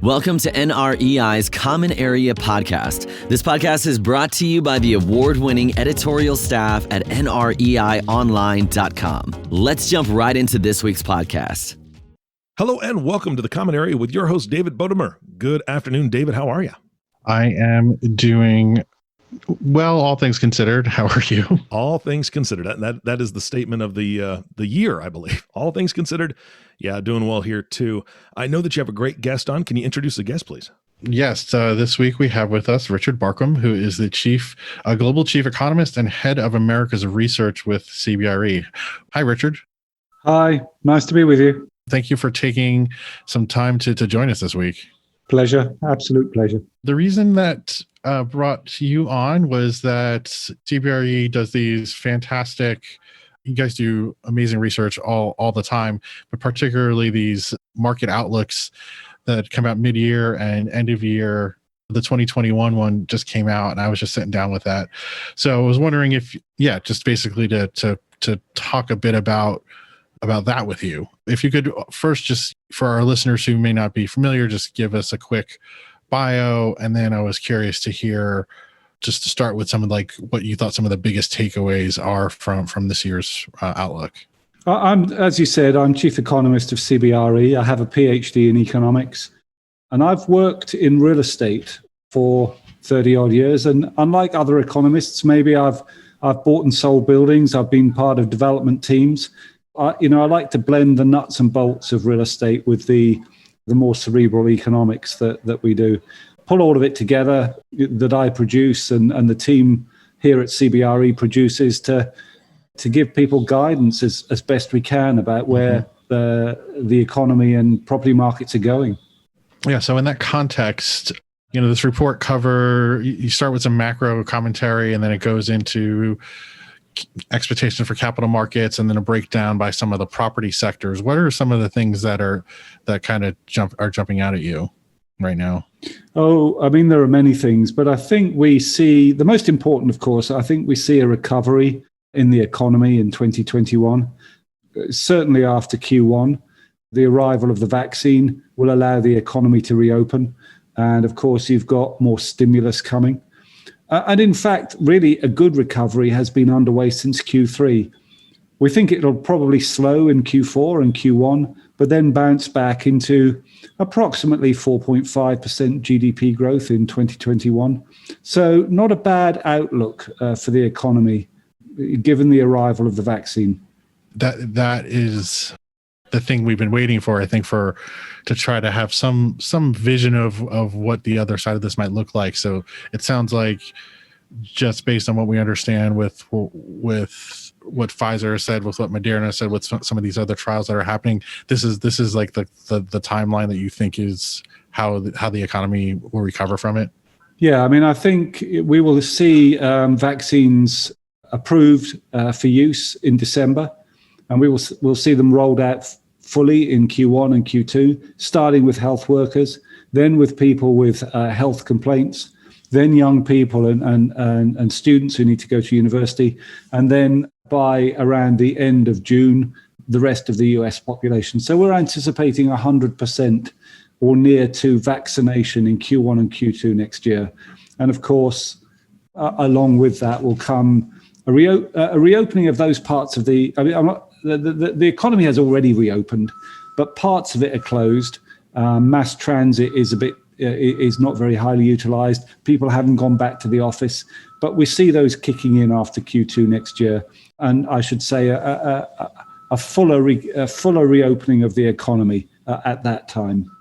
Welcome to NREI's Common Area Podcast. This podcast is brought to you by the award-winning editorial staff at nreionline.com. Let's jump right into this week's podcast. Hello and welcome to the Common Area with your host, David Bodamer. Good afternoon, David. How are you? I am doing well, all things considered. How are you? All things considered. That is the statement of the year, I believe. All things considered. Yeah, doing well here too. I know that you have a great guest on. Can you introduce the guest, please? Yes. This week we have with us Richard Barkham, who is the global chief economist and head of America's research with CBRE. Hi, Richard. Hi. Nice to be with you. Thank you for taking some time to join us this week. Pleasure. Absolute pleasure. The reason that brought you on was that CBRE does these fantastic, you guys do amazing research all the time, but particularly these market outlooks that come out mid-year and end of year. The 2021 one just came out and I was just sitting down with that. So I was wondering if, just basically to talk a bit about that with you. If you could first, just for our listeners who may not be familiar, just give us a quick bio. And then I was curious to hear, just to start with some of what you thought some of the biggest takeaways are from this year's outlook. As you said, I'm chief economist of CBRE. I have a PhD in economics, and I've worked in real estate for 30 odd years. And unlike other economists, maybe I've bought and sold buildings. I've been part of development teams. I like to blend the nuts and bolts of real estate with the more cerebral economics that we do. Pull all of it together that I produce and the team here at CBRE produces to give people guidance as best we can about where the economy and property markets are going. Yeah. So in that context, this report you start with some macro commentary and then it goes into expectations for capital markets and then a breakdown by some of the property sectors. What are some of the things that kind of jumping out at you right now? Oh, I mean, there are many things, but I think we see the most important, of course, I think we see a recovery in the economy in 2021. Certainly after Q1, the arrival of the vaccine will allow the economy to reopen. And of course, you've got more stimulus coming. And in fact, really a good recovery has been underway since Q3. We think it'll probably slow in Q4 and Q1, but then bounce back into approximately 4.5% GDP growth in 2021. So not a bad outlook for the economy, given the arrival of the vaccine. That is the thing we've been waiting for, I think, to try to have some vision of what the other side of this might look like. So it sounds like, just based on what we understand with what Pfizer said, with what Moderna said, with some of these other trials that are happening, this is like the timeline that you think is how the economy will recover from it. Yeah, I mean, I think we will see vaccines approved for use in December, and we'll see them rolled out fully in Q1 and Q2, starting with health workers, then with people with health complaints, then young people and students who need to go to university, and then by around the end of June, the rest of the US population. So we're anticipating 100% or near to vaccination in Q1 and Q2 next year. And of course, along with that will come a reopening of those parts of the economy has already reopened, but parts of it are closed. Mass transit is not very highly utilized. People haven't gone back to the office, but we see those kicking in after Q2 next year. And I should say a fuller reopening of the economy at that time.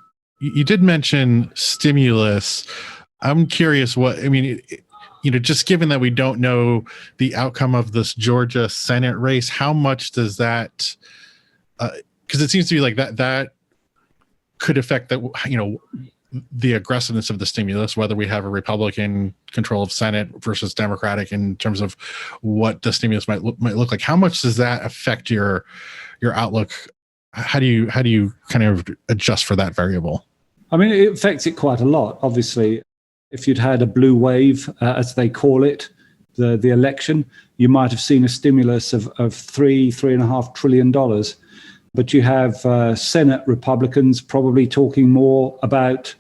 You did mention stimulus. I'm curious just given that we don't know the outcome of this Georgia Senate race, how much does that, because it seems to be like that could affect the aggressiveness of the stimulus, whether we have a Republican control of Senate versus Democratic in terms of what the stimulus might look like. How much does that affect your outlook? How do you kind of adjust for that variable? I mean, it affects it quite a lot. Obviously, if you'd had a blue wave, as they call it, the election, you might have seen a stimulus of $3.5 trillion. But you have Senate Republicans probably talking more about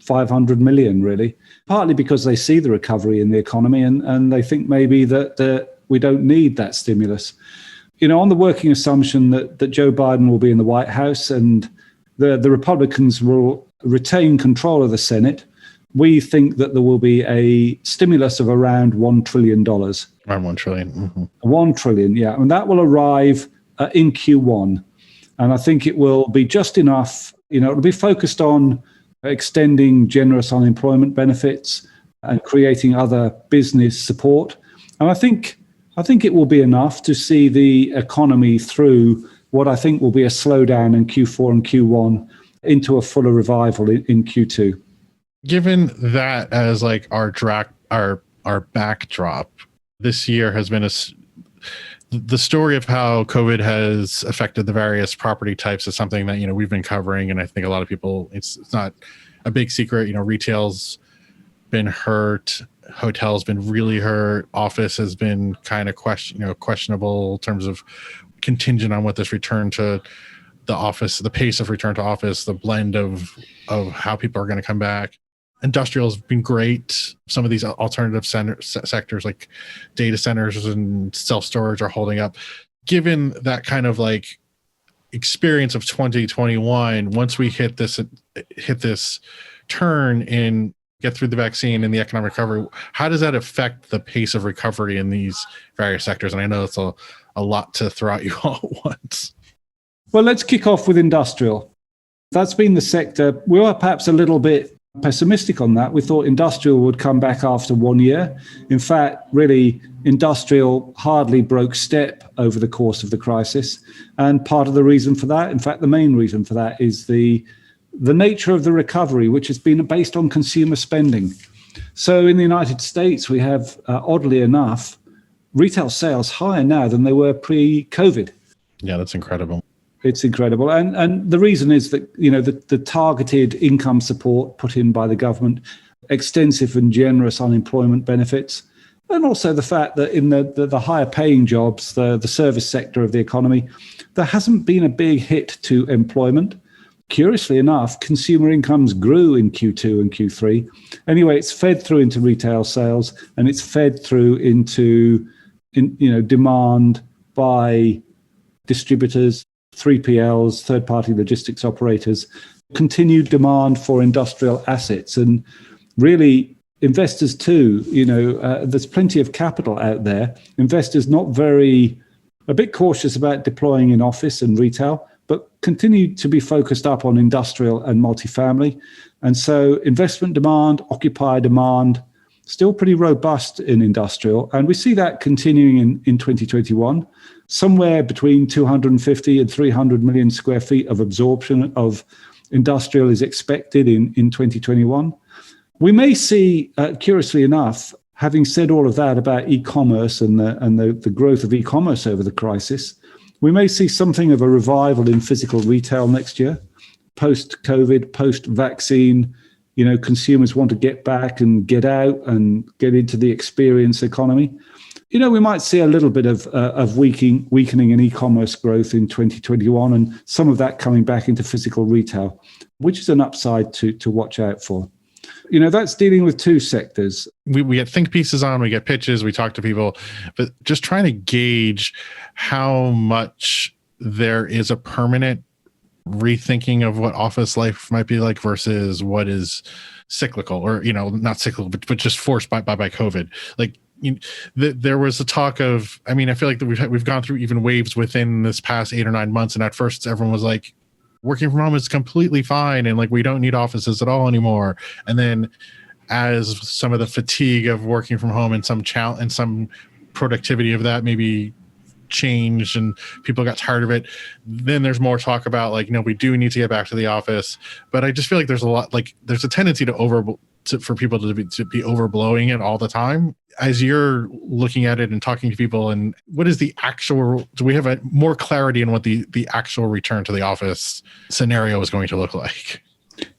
500 million, really, partly because they see the recovery in the economy and they think maybe that we don't need that stimulus. On the working assumption that Joe Biden will be in the White House and the Republicans will retain control of the Senate, we think that there will be a stimulus of around $1 trillion. Around 1 trillion. Mm-hmm. 1 trillion, yeah. And that will arrive in Q1. And I think it will be just enough, it'll be focused on extending generous unemployment benefits and creating other business support. And I think it will be enough to see the economy through what I think will be a slowdown in Q4 and Q1 into a fuller revival in Q2. Given that as like our backdrop, this year has been the story of how COVID has affected the various property types is something that we've been covering, and I think a lot of people, it's not a big secret. Retail's been hurt, hotel's been really hurt, office has been kind of questionable in terms of contingent on what this return to the office, the pace of return to office, the blend of how people are going to come back. Industrial has been great. Some of these alternative sectors like data centers and self-storage are holding up. Given that kind of like experience of 2021, once we hit this turn and get through the vaccine and the economic recovery, how does that affect the pace of recovery in these various sectors? And I know it's a lot to throw at you all at once. Well, let's kick off with industrial. That's been the sector. We were perhaps a little bit pessimistic on that. We thought industrial would come back after 1 year. In fact, really, industrial hardly broke step over the course of the crisis. And part of the reason for that, in fact, the main reason for that is the nature of the recovery, which has been based on consumer spending. So in the United States, we have, oddly enough, retail sales higher now than they were pre-COVID. Yeah, that's incredible. It's incredible. And the reason is that, the targeted income support put in by the government, extensive and generous unemployment benefits, and also the fact that in the higher paying jobs, the service sector of the economy, there hasn't been a big hit to employment. Curiously enough, consumer incomes grew in Q2 and Q3. Anyway, it's fed through into retail sales, and it's fed through into demand by distributors, 3PLs, third-party logistics operators, continued demand for industrial assets, and really investors too. There's plenty of capital out there. Investors a bit cautious about deploying in office and retail, but continue to be focused up on industrial and multifamily. And so investment demand, occupier demand, still pretty robust in industrial. And we see that continuing in 2021. Somewhere between 250 and 300 million square feet of absorption of industrial is expected in 2021. We may see, curiously enough, having said all of that about e-commerce and the growth of e-commerce over the crisis, we may see something of a revival in physical retail next year. Post-COVID, post-vaccine, consumers want to get back and get out and get into the experience economy. We might see a little bit of weakening in e-commerce growth in 2021, and some of that coming back into physical retail, which is an upside to watch out for. That's dealing with two sectors. We get think pieces on, we get pitches, we talk to people, but just trying to gauge how much there is a permanent rethinking of what office life might be like versus what is cyclical, or not cyclical, but just forced by COVID. Like, there was a talk of, I feel like that we've gone through even waves within this past 8 or 9 months, and at first everyone was like, working from home is completely fine, and like we don't need offices at all anymore. And then as some of the fatigue of working from home and some productivity of that maybe changed and people got tired of it, then there's more talk about like, we do need to get back to the office. But I just feel like there's a tendency for people to be overblowing it all the time. As you're looking at it and talking to people, and what is the actual, do we have more clarity in what the actual return to the office scenario is going to look like?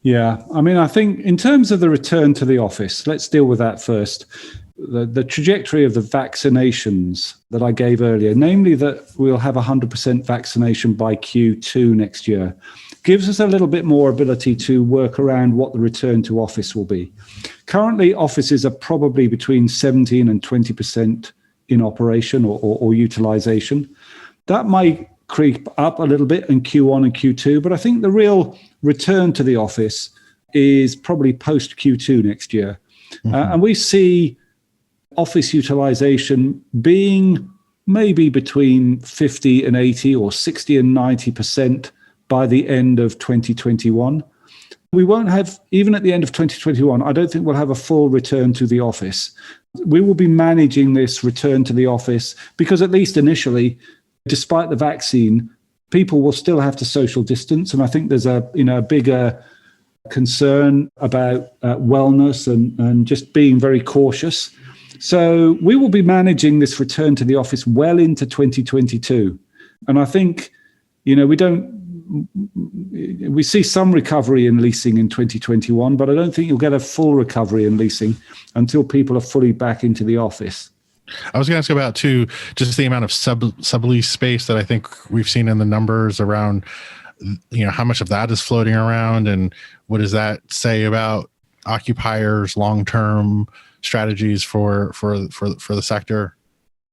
Yeah. I think in terms of the return to the office, let's deal with that first. the trajectory of the vaccinations that I gave earlier, namely that we'll have 100% vaccination by Q2 next year, gives us a little bit more ability to work around what the return to office will be. Currently, offices are probably between 17 and 20% in operation or utilization. That might creep up a little bit in Q1 and Q2, but I think the real return to the office is probably post Q2 next year. And we see office utilization being maybe between 50 and 80 or 60 and 90% by the end of 2021. We won't have, even at the end of 2021, I don't think we'll have a full return to the office. We will be managing this return to the office because at least initially, despite the vaccine, people will still have to social distance. And I think there's a bigger concern about wellness and just being very cautious. So we will be managing this return to the office well into 2022. And I think, we see some recovery in leasing in 2021, but I don't think you'll get a full recovery in leasing until people are fully back into the office. I was going to ask about too, just the amount of sublease space that I think we've seen in the numbers around, how much of that is floating around, and what does that say about occupiers' long-term strategies for the sector?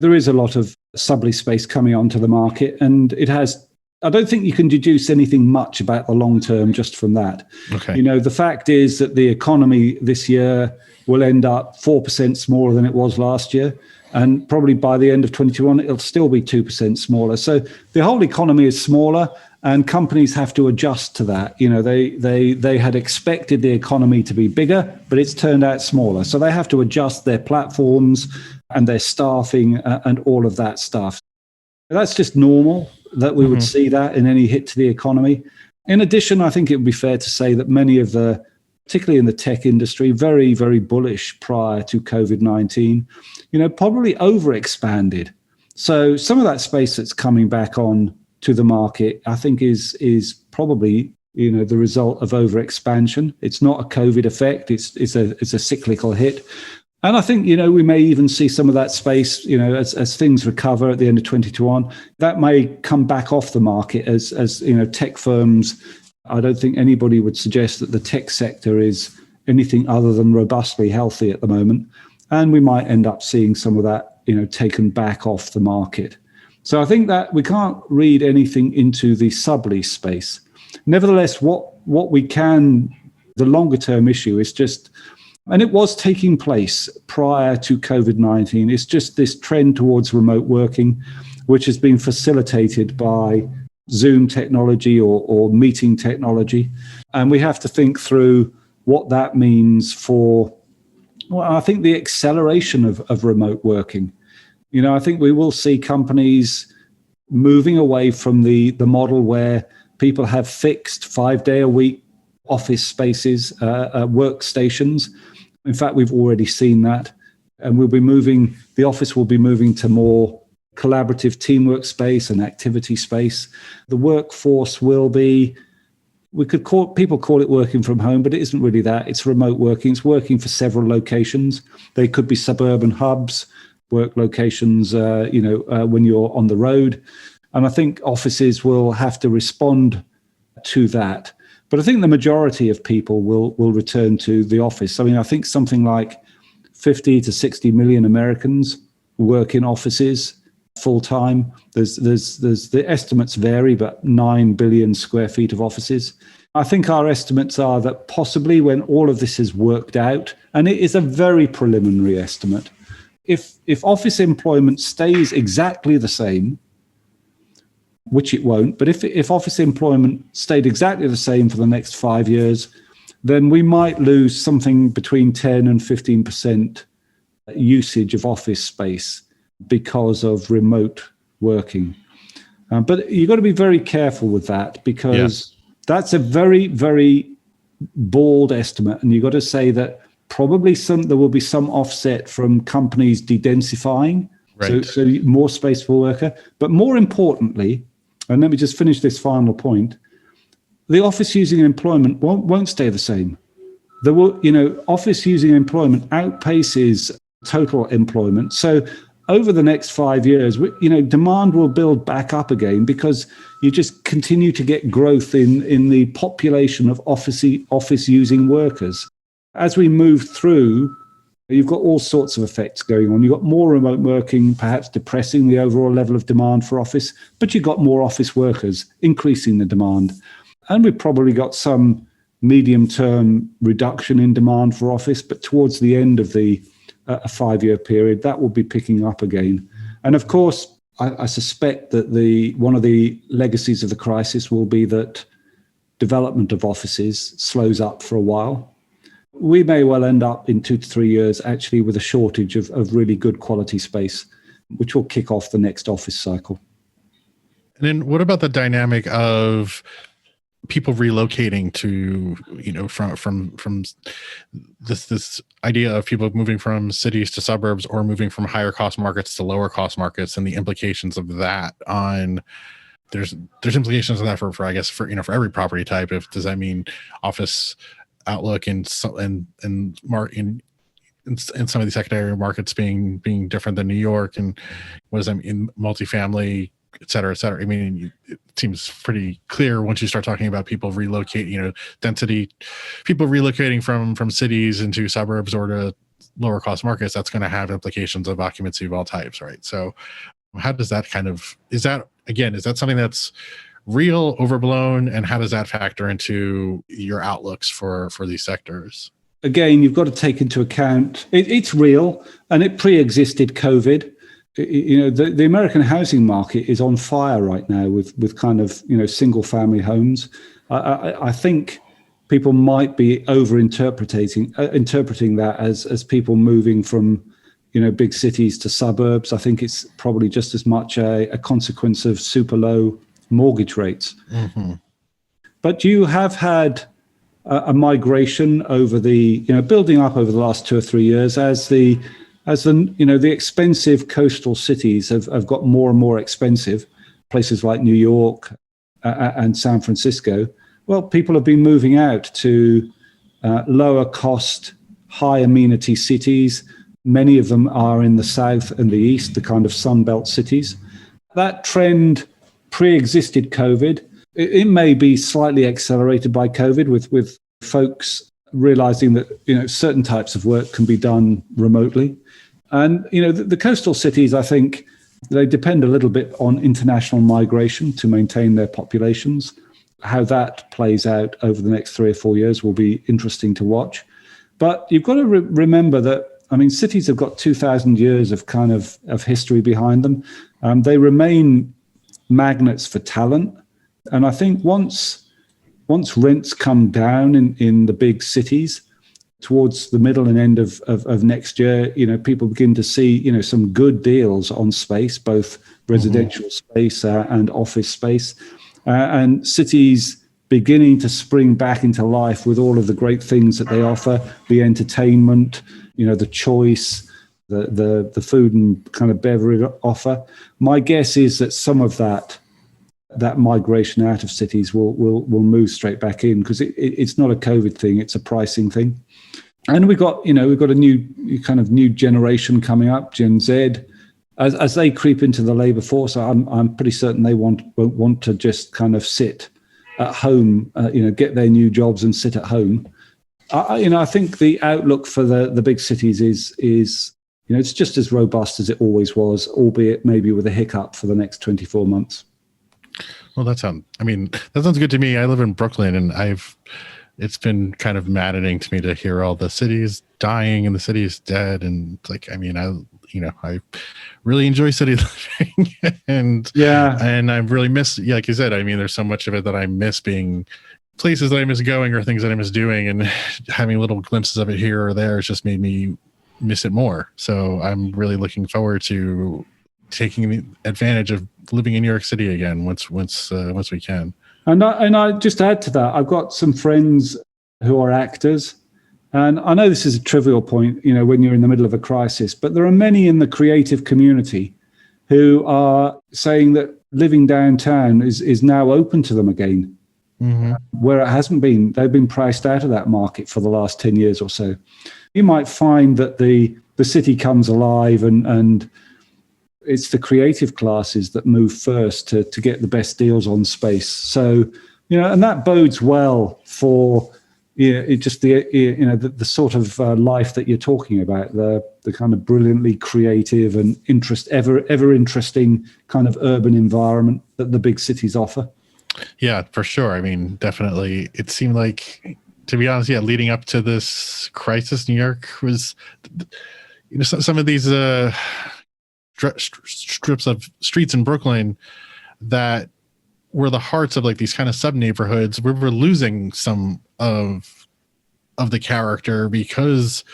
There is a lot of sublease space coming onto the market, and it has. I don't think you can deduce anything much about the long term just from that. Okay. The fact is that the economy this year will end up 4% smaller than it was last year. And probably by the end of 2021, it'll still be 2% smaller. So the whole economy is smaller, and companies have to adjust to that. They had expected the economy to be bigger, but it's turned out smaller. So they have to adjust their platforms and their staffing and all of that stuff. That's just normal that we would see that in any hit to the economy. In addition, I think it would be fair to say that many of particularly in the tech industry, very, very bullish prior to COVID-19, probably overexpanded. So some of that space that's coming back on to the market, I think is probably, the result of overexpansion. It's not a COVID effect. It's a cyclical hit. And I think, we may even see some of that space, as things recover at the end of 2021, that may come back off the market as tech firms. I don't think anybody would suggest that the tech sector is anything other than robustly healthy at the moment. And we might end up seeing some of that, taken back off the market. So I think that we can't read anything into the sublease space. Nevertheless, what we can, the longer term issue is just, and it was taking place prior to COVID-19, it's just this trend towards remote working, which has been facilitated by Zoom technology or meeting technology. And we have to think through what that means for, I think, the acceleration of remote working. I think we will see companies moving away from the model where people have fixed 5-day-a-week office spaces, workstations. In fact, we've already seen that. And the office will be moving to more collaborative teamwork space and activity space. The workforce will be, people call it working from home, but it isn't really that. It's remote working. It's working for several locations. They could be suburban hubs, work locations, when you're on the road. And I think offices will have to respond to that. But I think the majority of people will return to the office. I mean, I think something like 50 to 60 million Americans work in offices full time. There's the estimates vary, but 9 billion square feet of offices. I think our estimates are that possibly when all of this is worked out, and it is a very preliminary estimate, if office employment stays exactly the same, which it won't, but if office employment stayed exactly the same for the next 5 years, then we might lose something between 10 and 15% usage of office space because of remote working. But you've got to be very careful with that because that's a very, very bold estimate. And you've got to say that probably there will be some offset from companies de-densifying, right. so more space per worker. But more importantly, and let me just finish this final point, the office using employment won't stay the same. Office using employment outpaces total employment. So over the next 5 years, demand will build back up again because you just continue to get growth in the population of office using workers. As we move through, you've got all sorts of effects going on. You've got more remote working, perhaps depressing the overall level of demand for office, but you've got more office workers, increasing the demand. And we've probably got some medium-term reduction in demand for office, but towards the end of the a 5-year period, that will be picking up again. And of course, I suspect that one of the legacies of the crisis will be that development of offices slows up for a while. We may well end up in 2 to 3 years actually with a shortage of really good quality space, which will kick off the next office cycle. And then what about the dynamic of people relocating to, from this idea of people moving from cities to suburbs or moving from higher cost markets to lower cost markets, and the implications of that on there's implications of that for I guess for every property type. Does that mean office outlook in some of these secondary markets being different than New York, and what does that mean in multifamily, et cetera, et cetera? I mean, it seems pretty clear once you start talking about people relocate, density, people relocating from cities into suburbs or to lower cost markets, that's going to have implications of occupancy of all types, right? So how does that is that something that's real, overblown, and how does that factor into your outlooks for these sectors? Again, you've got to take into account, it's real, and it pre-existed COVID. The American housing market is on fire right now with kind of single family homes. I think people might be interpreting that as people moving from big cities to suburbs. I think it's probably just as much a consequence of super low mortgage rates. Mm-hmm. But you have had a migration over building up over the last 2 or 3 years as the expensive coastal cities have got more and more expensive, places like New York and San Francisco. Well, people have been moving out to lower cost, high amenity cities. Many of them are in the south and the east, the kind of Sunbelt cities. That trend pre-existed COVID. It may be slightly accelerated by COVID with folks realizing that certain types of work can be done remotely. And the coastal cities, I think, they depend a little bit on international migration to maintain their populations. How that plays out over the next 3 or 4 years will be interesting to watch. But you've got to remember that, cities have got 2,000 years of kind of history behind them. They remain magnets for talent. And I think once rents come down in the big cities, towards the middle and end of next year, people begin to see, some good deals on space, both residential space and office space, and cities beginning to spring back into life with all of the great things that they offer, the entertainment, the choice, the food and kind of beverage offer. My guess is that some of that migration out of cities will move straight back in, because it's not a COVID thing, it's a pricing thing. And we've got a new generation coming up, Gen Z. As they creep into the labor force, I'm pretty certain they won't want to just kind of sit at home, get their new jobs and sit at home. I think the outlook for the big cities is it's just as robust as it always was, albeit maybe with a hiccup for the next 24 months. Well, that sounds good to me. I live in Brooklyn, and it's been kind of maddening to me to hear all the cities dying and the city is dead. And it's like, I really enjoy city living, and I really miss, like you said, there's so much of it that I miss, being places that I miss going or things that I miss doing, and having little glimpses of it here or there has just made me miss it more. So I'm really looking forward to taking advantage of living in New York City again once we can. And I just add to that, I've got some friends who are actors, and I know this is a trivial point, when you're in the middle of a crisis, but there are many in the creative community who are saying that living downtown is now open to them again, where it hasn't been. They've been priced out of that market for the last 10 years or so. You might find that the the city comes alive, and it's the creative classes that move first to get the best deals on space. So, and that bodes well for the sort of life that you're talking about, the kind of brilliantly creative and ever interesting kind of urban environment that the big cities offer. Yeah, for sure. I mean, definitely. It seemed like, to be honest, leading up to this crisis, New York was, some of these strips of streets in Brooklyn that were the hearts of like these kind of sub neighborhoods. We were losing some of the character because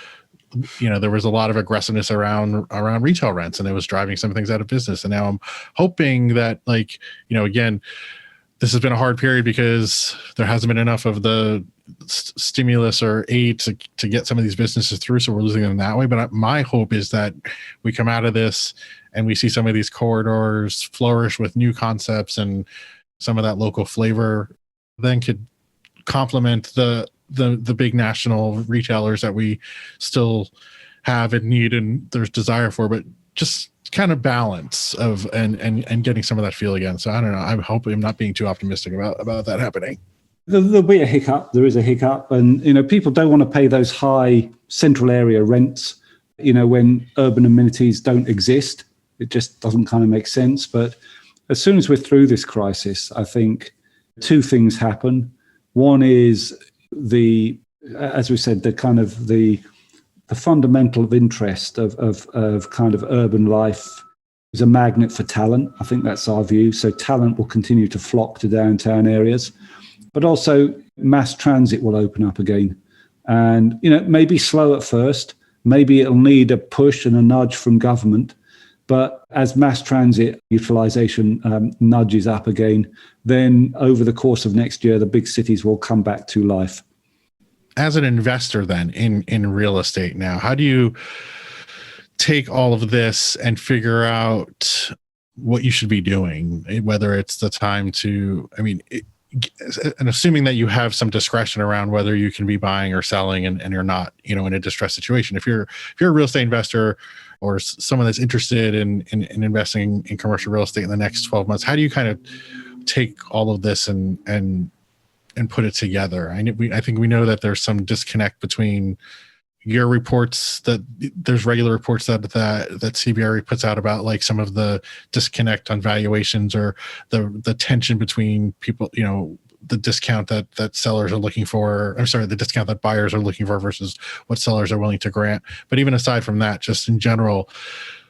there was a lot of aggressiveness around retail rents, and it was driving some things out of business. And now I'm hoping that, like, again, this has been a hard period because there hasn't been enough of the stimulus or aid to get some of these businesses through, so we're losing them that way. But my hope is that we come out of this and we see some of these corridors flourish with new concepts, and some of that local flavor then could complement the big national retailers that we still have and need and there's desire for, but just kind of balance of and getting some of that feel again. So I don't know. I'm hoping I'm not being too optimistic about that happening. There'll be a hiccup. There is a hiccup, and people don't want to pay those high central area rents. When urban amenities don't exist, it just doesn't kind of make sense. But as soon as we're through this crisis, I think two things happen. One is as we said, the kind of the fundamental of interest of kind of urban life is a magnet for talent. I think that's our view. So talent will continue to flock to downtown areas, but also mass transit will open up again. And, maybe slow at first, maybe it'll need a push and a nudge from government. But as mass transit utilization nudges up again, then over the course of next year, the big cities will come back to life. As an investor then in real estate now, how do you take all of this and figure out what you should be doing, whether it's the time to, and assuming that you have some discretion around whether you can be buying or selling and you're not, in a distressed situation. If you're a real estate investor or someone that's interested in investing in commercial real estate in the next 12 months, how do you kind of take all of this and put it together? I think we know that there's some disconnect between your reports, that there's regular reports that CBRE puts out about like some of the disconnect on valuations or the tension between people, the discount that sellers are looking for, the discount that buyers are looking for versus what sellers are willing to grant. But even aside from that, just in general,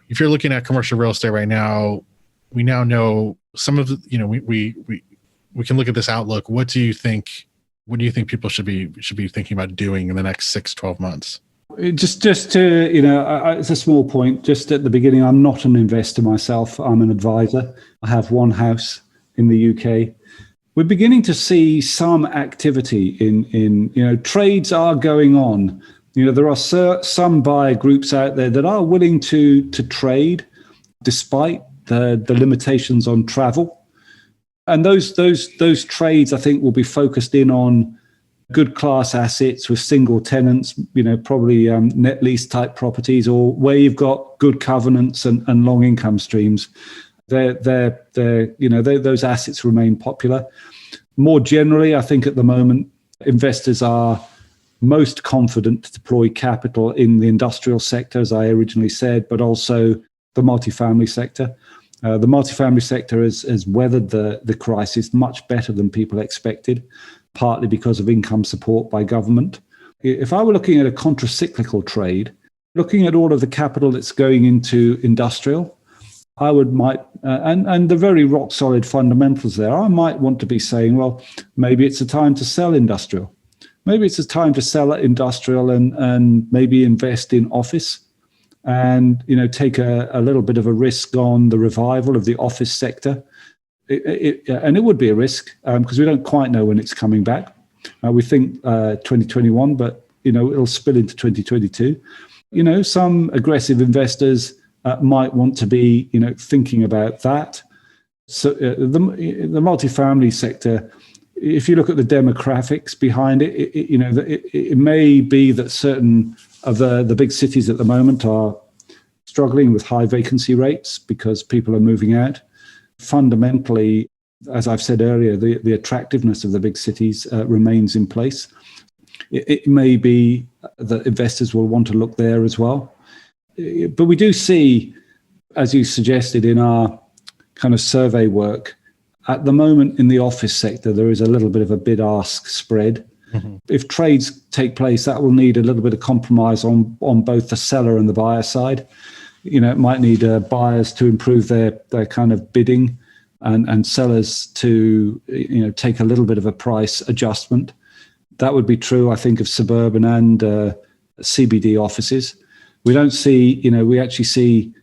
if you're looking at commercial real estate right now, we now know some of the, we can look at this outlook. What do you think people should be thinking about doing in the next 6-12 months? Just to, it's a small point. Just at the beginning, I'm not an investor myself. I'm an advisor. I have one house in the UK. We're beginning to see some activity in trades are going on. There are some buyer groups out there that are willing to trade despite the limitations on travel. And those trades, I think, will be focused in on good class assets with single tenants, probably net lease type properties, or where you've got good covenants and long income streams. Those assets remain popular. More generally, I think at the moment, investors are most confident to deploy capital in the industrial sector, as I originally said, but also the multifamily sector. The multifamily sector has weathered the crisis much better than people expected, partly because of income support by government. If I were looking at a contracyclical trade, looking at all of the capital that's going into industrial, and the very rock solid fundamentals there, I might want to be saying, well, maybe it's a time to sell industrial. Maybe it's a time to sell industrial and maybe invest in office. And take a little bit of a risk on the revival of the office sector. And it would be a risk because we don't quite know when it's coming back. We think 2021, but it'll spill into 2022. Some aggressive investors might want to be thinking about that. So the multifamily sector, if you look at the demographics behind it, it may be that certain of the big cities at the moment are struggling with high vacancy rates because people are moving out. Fundamentally, as I've said earlier, the attractiveness of the big cities remains in place. It may be that investors will want to look there as well. But we do see, as you suggested in our kind of survey work, at the moment in the office sector, there is a little bit of a bid-ask spread. Mm-hmm. If trades take place, that will need a little bit of compromise on both the seller and the buyer side. It might need buyers to improve their kind of bidding and sellers to take a little bit of a price adjustment. That would be true, I think, of suburban and CBD offices. We don't see, we actually see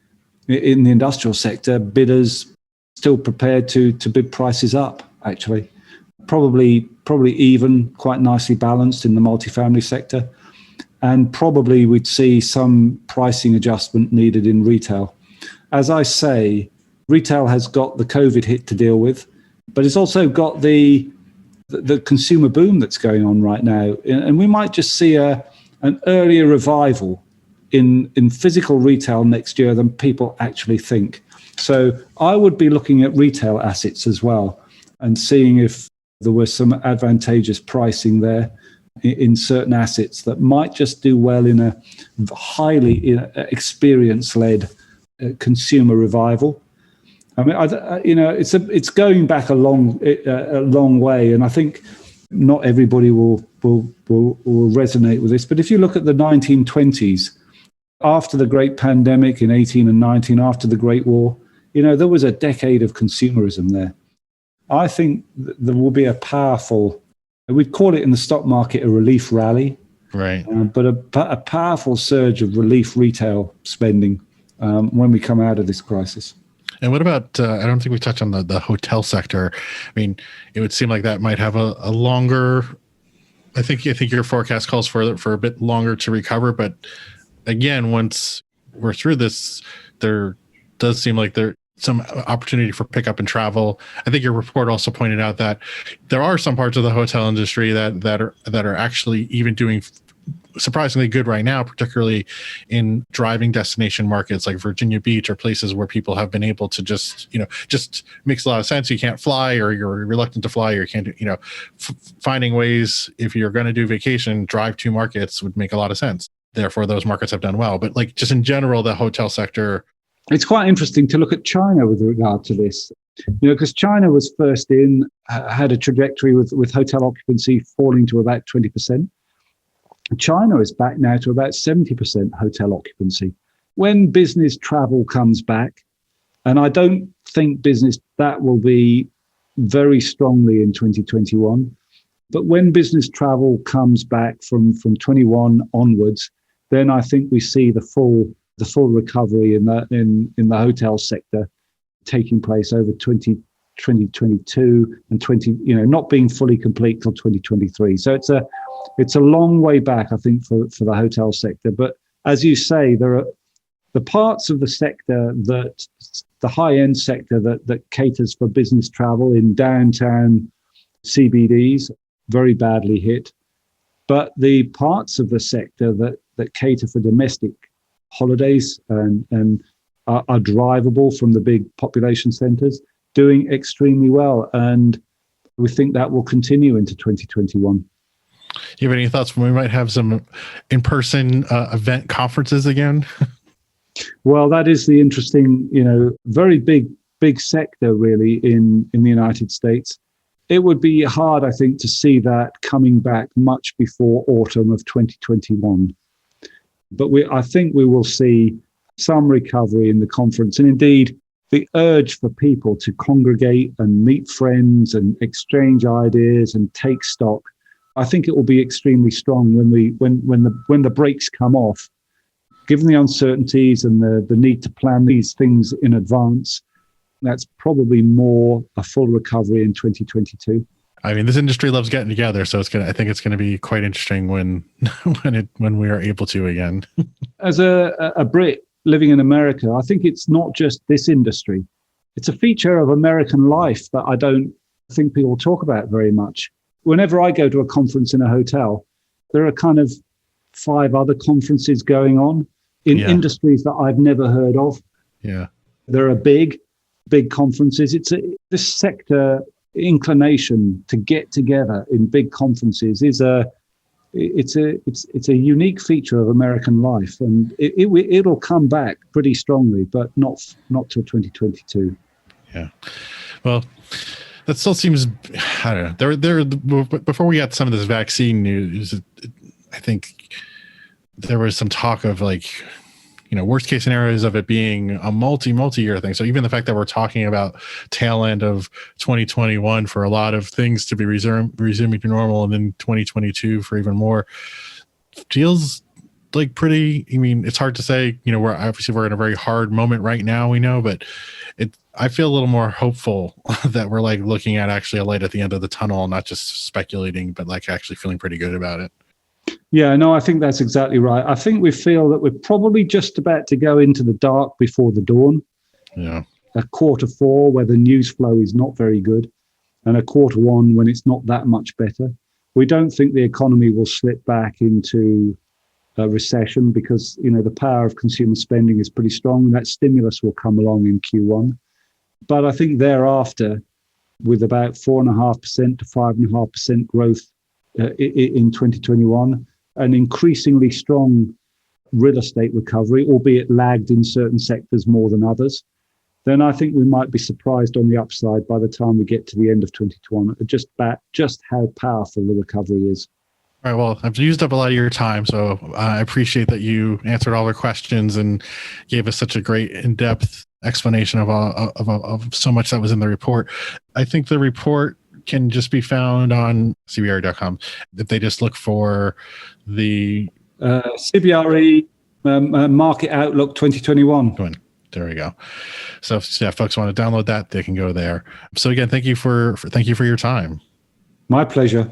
in the industrial sector bidders still prepared to bid prices up, actually. Probably even, quite nicely balanced in the multifamily sector. And probably we'd see some pricing adjustment needed in retail. As I say, retail has got the COVID hit to deal with, but it's also got the consumer boom that's going on right now. And we might just see an earlier revival in physical retail next year than people actually think. So I would be looking at retail assets as well and seeing if there was some advantageous pricing there in certain assets that might just do well in a highly experience-led consumer revival. I mean, it's going back a long way, and I think not everybody will resonate with this. But if you look at the 1920s, after the Great Pandemic in 18 and 19, after the Great War, there was a decade of consumerism there. I think there will be a powerful, we'd call it in the stock market a relief rally, right? But a powerful surge of relief retail spending when we come out of this crisis. And what about, I don't think we touched on the hotel sector. I mean, it would seem like that might have a longer, I think your forecast calls for a bit longer to recover. But again, once we're through this, there does seem like there's some opportunity for pickup and travel. I think your report also pointed out that there are some parts of the hotel industry that are actually even doing surprisingly good right now, particularly in driving destination markets like Virginia Beach or places where people have been able to just makes a lot of sense. You can't fly, or you're reluctant to fly, or you can't do, finding ways, if you're going to do vacation, drive to markets would make a lot of sense. Therefore, those markets have done well. But like just in general, the hotel sector. It's quite interesting to look at China with regard to this, because China was first in, had a trajectory with hotel occupancy falling to about 20%. China is back now to about 70% hotel occupancy. When business travel comes back, and I don't think that will be very strongly in 2021, but when business travel comes back from 21 onwards, then I think we see the full recovery in the hotel sector taking place over 2022 and not being fully complete till 2023. So it's a long way back, I think, for the hotel sector. But as you say, there are the parts of the sector the high-end sector that caters for business travel in downtown CBDs, very badly hit. But the parts of the sector that cater for domestic holidays and are drivable from the big population centers, doing extremely well. And we think that will continue into 2021. Do you have any thoughts when we might have some in-person event conferences again? Well, that is the interesting, very big sector really in the United States. It would be hard, I think, to see that coming back much before autumn of 2021. But I think we will see some recovery in the conference. And indeed, the urge for people to congregate and meet friends and exchange ideas and take stock, I think it will be extremely strong when the brakes come off. Given the uncertainties and the need to plan these things in advance, that's probably more a full recovery in 2022. I mean, this industry loves getting together, so I think it's going to be quite interesting when we are able to again. As a Brit living in America, I think it's not just this industry. It's a feature of American life that I don't think people talk about very much. Whenever I go to a conference in a hotel, there are kind of 5 other conferences going on in industries that I've never heard of. Yeah. There are big conferences. This sector inclination to get together in big conferences is a unique feature of American life, and it'll come back pretty strongly, but not till 2022. Yeah. Well, that still seems, I don't know. There. Before we got some of this vaccine news, I think there was some talk of worst case scenarios of it being a multi-year thing. So even the fact that we're talking about tail end of 2021 for a lot of things to be resuming to normal, and then 2022 for even more, feels like pretty. I mean, it's hard to say. We're in a very hard moment right now. We know, but I feel a little more hopeful that we're looking at actually a light at the end of the tunnel, not just speculating, but actually feeling pretty good about it. Yeah, no, I think that's exactly right. I think we feel that we're probably just about to go into the dark before the dawn. Yeah. A Q4 where the news flow is not very good, and a Q1 when it's not that much better. We don't think the economy will slip back into a recession because, the power of consumer spending is pretty strong. That stimulus will come along in Q1. But I think thereafter, with about 4.5% to 5.5% growth in 2021, an increasingly strong real estate recovery, albeit lagged in certain sectors more than others, then I think we might be surprised on the upside by the time we get to the end of 2021, just how powerful the recovery is. All right. Well, I've used up a lot of your time, so I appreciate that you answered all our questions and gave us such a great in-depth explanation of so much that was in the report. I think the report can just be found on CBRE.com if they just look for the CBRE Market Outlook 2021. There we go. So if folks want to download that, they can go there. So again, thank you for your time. My pleasure.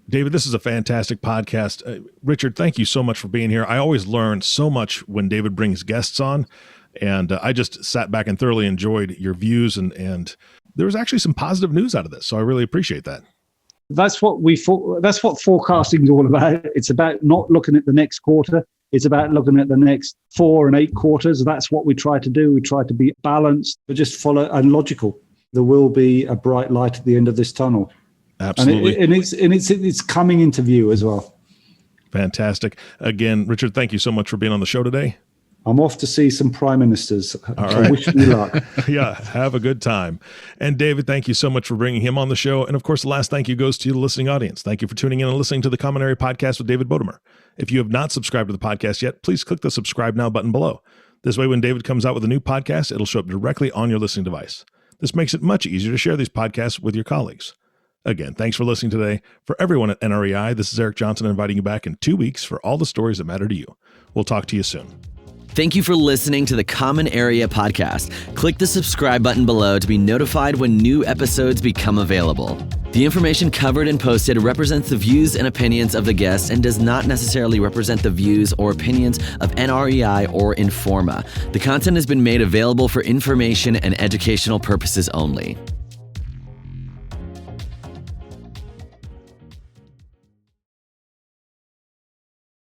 David, this is a fantastic podcast. Richard, thank you so much for being here. I always learn so much when David brings guests on, and I just sat back and thoroughly enjoyed your views, and there was actually some positive news out of this, so I really appreciate that. That's what forecasting is all about. It's about not looking at the next quarter. It's about looking at the next 4 and 8 quarters. That's what we try to do. We try to be balanced, but just follow and logical. There will be a bright light at the end of this tunnel. Absolutely. And it's coming into view as well. Fantastic. Again, Richard, thank you so much for being on the show today. I'm off to see some prime ministers. All right. I wish you luck. Yeah, have a good time. And David, thank you so much for bringing him on the show. And of course, the last thank you goes to the listening audience. Thank you for tuning in and listening to the Common Area Podcast with David Bodamer. If you have not subscribed to the podcast yet, please click the subscribe now button below. This way, when David comes out with a new podcast, it'll show up directly on your listening device. This makes it much easier to share these podcasts with your colleagues. Again, thanks for listening today. For everyone at NREI, this is Eric Johnson inviting you back in 2 weeks for all the stories that matter to you. We'll talk to you soon. Thank you for listening to the Common Area Podcast. Click the subscribe button below to be notified when new episodes become available. The information covered and posted represents the views and opinions of the guests and does not necessarily represent the views or opinions of NREI or Informa. The content has been made available for information and educational purposes only.